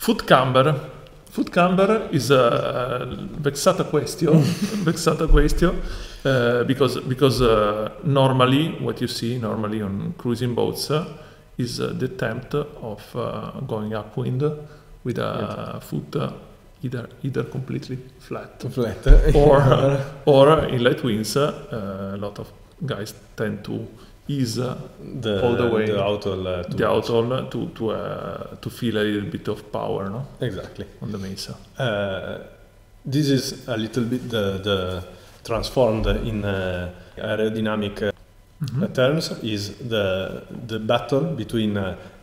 Foot camber. Foot camber is a vexata question, because normally what you see normally on cruising boats is the attempt of going upwind with a foot either completely flat, or in light winds, a lot of guys tend to ease all the way the outhole to feel a little bit of power, no? Exactly. On the mesa. This is a little bit the transformed in aerodynamic terms is the battle between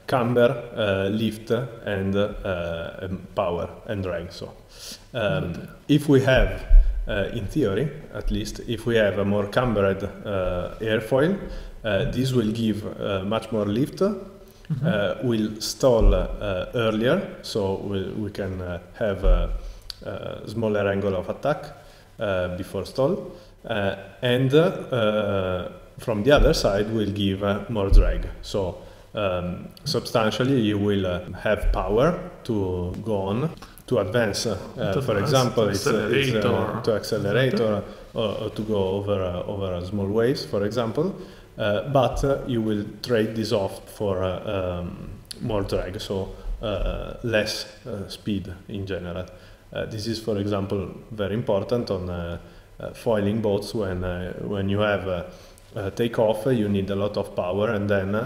camber, lift, and power and drag. So, if we have, in theory, at least, if we have a more cambered airfoil, this will give much more lift. Will stall earlier, so we can have a smaller angle of attack before stall, and from the other side will give more drag. So substantially you will have power to go on, to advance, for example, to accelerate or to go over small waves, for example, but you will trade this off for more drag, so less speed in general. This is, for example, very important on foiling boats when you have takeoff, you need a lot of power, and then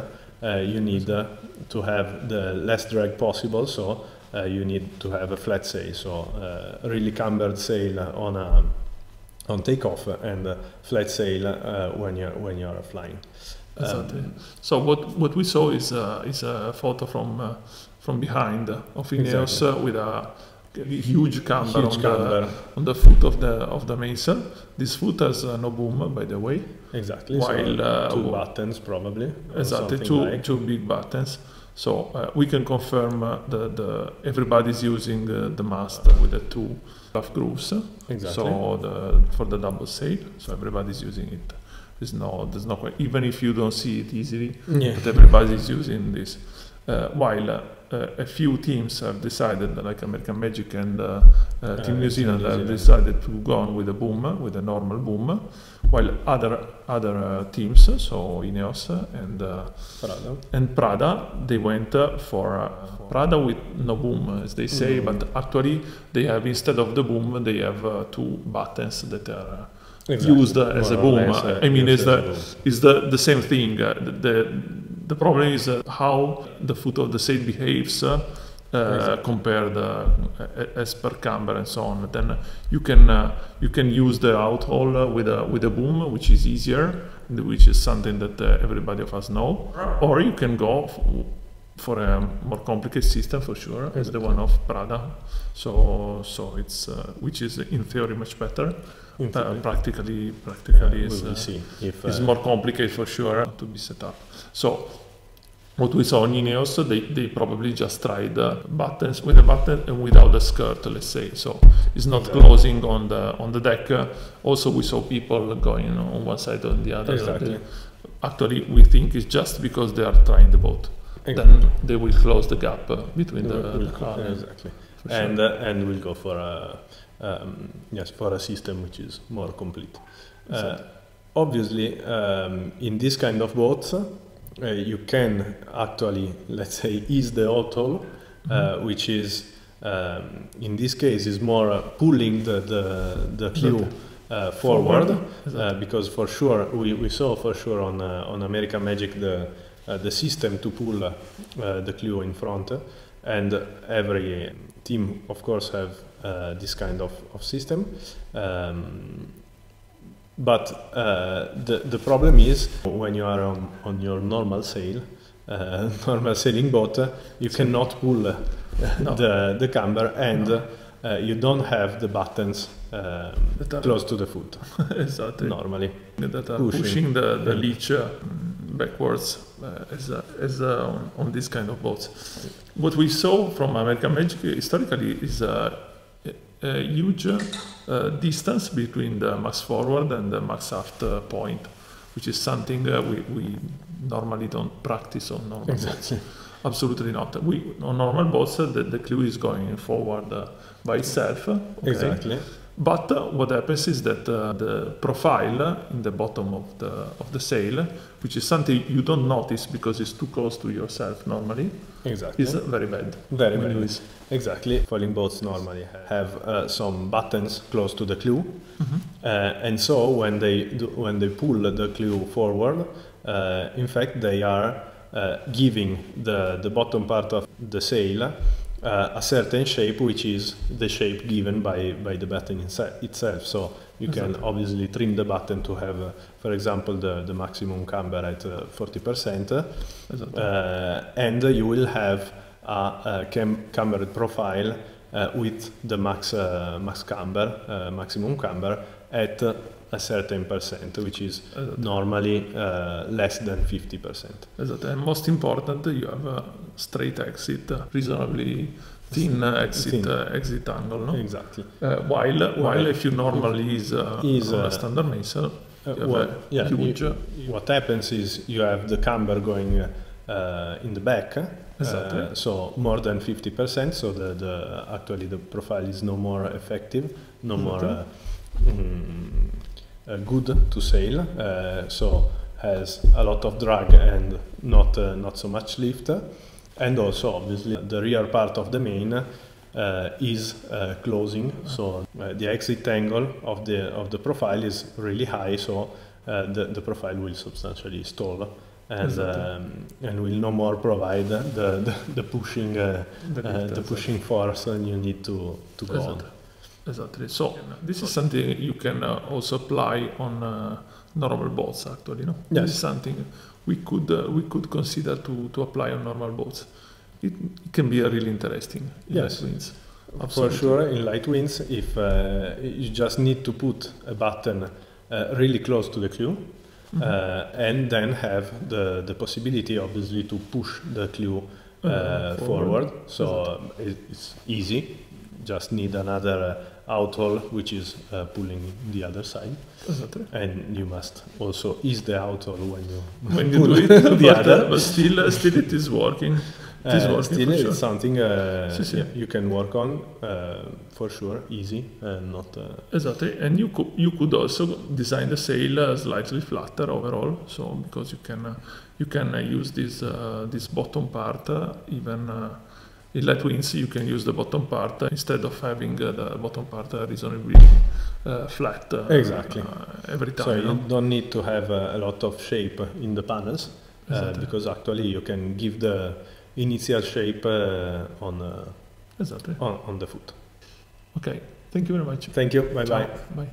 you need to have the less drag possible, so you need to have a flat sail, so really cambered sail on takeoff and flat sail when you're flying. Exactly. So what we saw is a photo from behind of Ineos, with a huge camber on the foot of the mesa. This foot has no boom, by the way. Exactly. While so two buttons probably. Exactly. Two big buttons. So we can confirm everybody's using the mast with the two rough grooves. Exactly. So for the double sail, so everybody's using it. There's no even if you don't see it easily, but everybody's using this. While a few teams have decided, like American Magic and Team New Zealand, have decided to go on with a boom, with a normal boom, while other teams, so Ineos and Prada, they went for Prada with no boom, as they say, but actually they have, instead of the boom, they have two buttons that are used as a boom. I mean, it's the same thing. The problem is how the foot of the sail behaves compared as per camber and so on. Then you can use the outhole with a boom, which is easier, which is something that everybody of us know, or you can go for a more complicated system, for sure, as the one of Prada. So it's which is in theory much better. Practically is more complicated, for sure, to be set up. So what we saw on Ineos, they probably just tried buttons with a button and without a skirt, let's say. So it's not closing on the deck. Also, we saw people going on one side or the other. Exactly. Actually, we think it's just because they are trying the boat. Exactly. Then they will close the gap between the car. Exactly. Sure. And we'll go for a system which is more complete. Obviously, in this kind of boats, you can actually, let's say, ease the outhole, which is in this case is more pulling the clew forward, because for sure we saw for sure on American Magic the system to pull the clew in front, and every team of course have this kind of system, but the problem is when you are on your normal sail, normal sailing boat, you cannot pull the camber, and you don't have the buttons close to the foot. Exactly. Normally that are pushing the leech backwards as on this kind of boats. What we saw from American Magic historically is a huge distance between the max forward and the max aft point, which is something we normally don't practice on normal boats. Absolutely not. On normal boats, the clue is going forward by itself. Okay? Exactly. But what happens is that the profile in the bottom of the sail, which is something you don't notice because it's too close to yourself normally, exactly. is very bad. Very bad. Exactly. Foiling boats normally have some buttons close to the clew, and so when they pull the clew forward, in fact they are giving the bottom part of the sail a certain shape, which is the shape given by the button itself. So you can obviously trim the button to have, for example, the maximum camber at 40%, and you will have a cambered profile with the max camber, maximum camber at a certain percent, which is normally less than 50%. Exactly. And most important, you have a straight exit, reasonably thin exit angle. No? Exactly. While if you normally is a standard missile, huge. What happens is you have the camber going in the back, so more than 50%. So actually the profile is no more effective, no more good to sail, so has a lot of drag and not so much lift, and also obviously the rear part of the main is closing, so the exit angle of the profile is really high, so the profile will substantially stall, and will no more provide the pushing force you need to go on. Exactly. So this is something you can also apply on normal boats. Actually, no. Yes. This is something we could consider to apply on normal boats. It can be really interesting. In light winds. For sure, in light winds, if you just need to put a button really close to the clew, and then have the possibility, obviously, to push the clew forward. So it's easy. Just need another outhaul which is pulling the other side, and you must also ease the outhaul when you do it. The other, but still it is working. Still, it's something you can work on for sure, easy and not. Exactly, and you could also design the sail slightly flatter overall, so because you can use this bottom part even. In light winds, you can use the bottom part instead of having the bottom part reasonably flat. Exactly. Every time. So you don't need to have a lot of shape in the panels, because actually you can give the initial shape on the foot. Okay. Thank you very much. Thank you. Bye bye. Bye.